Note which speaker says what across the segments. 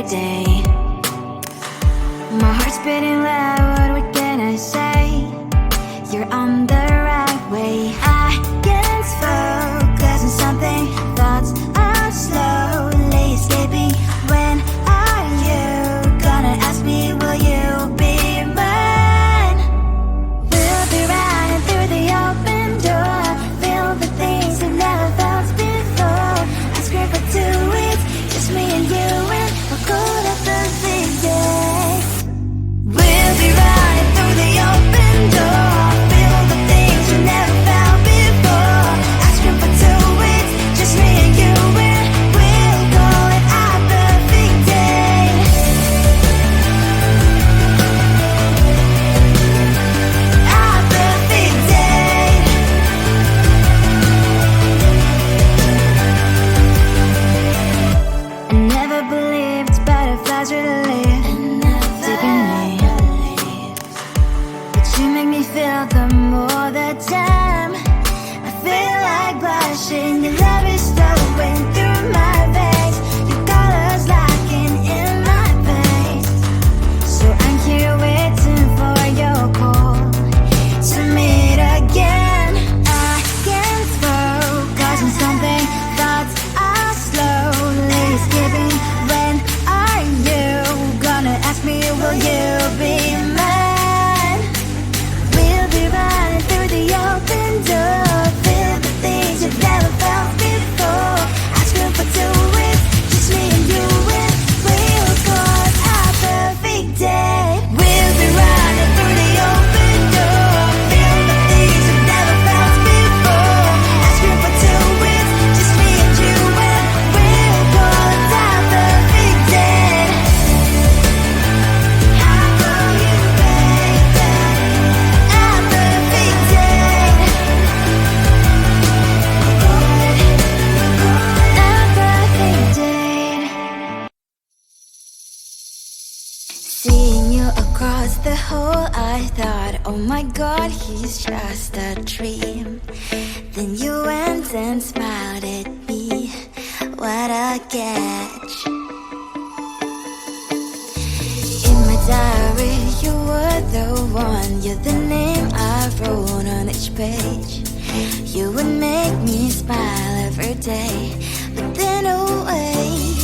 Speaker 1: day. My heart's beating loud, what can I say? You're on the right way. I can't focus on something, thoughts are slowly escaping. When are you gonna ask me, will you be mine? We'll be running through the open door, feel the things we've never felt before. I scream for 2 weeks, just me and you, and we'll go to the big day. We'll be running through the open door, feel the things we never felt before. I scream for 2 weeks, just me and you, and we'll call it our perfect day. Our perfect day. I never believed butterflies really live deep in me, but you make me feel them all the time. I feel like blushing, your love is flowing through my veins, your colors locking in my face. So I'm here waiting for your call to meet again. I can't focus on something, thoughts are slowly escaping. When are you gonna ask me, will you be mine? We'll be running through the open door, feel the things you've never felt before. I scream for 2 weeks, just me and you, and we'll call it our perfect day. We'll be running through the open door, feel the things you've never felt before. I scream for 2 weeks, just me and you, and we'll call it our perfect day. I call you baby, our perfect day. Our perfect day. Seeing you across the hall, I thought, oh my god, he's just a dream. Then you went and smiled at me, what a catch. In my diary, you were the one, you're the name I wrote on each page. You would make me smile every day, but then oh wait,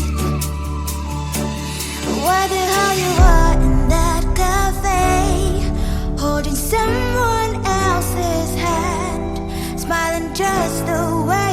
Speaker 1: what the hell you are in that cafe, holding someone else's hand, smiling just the way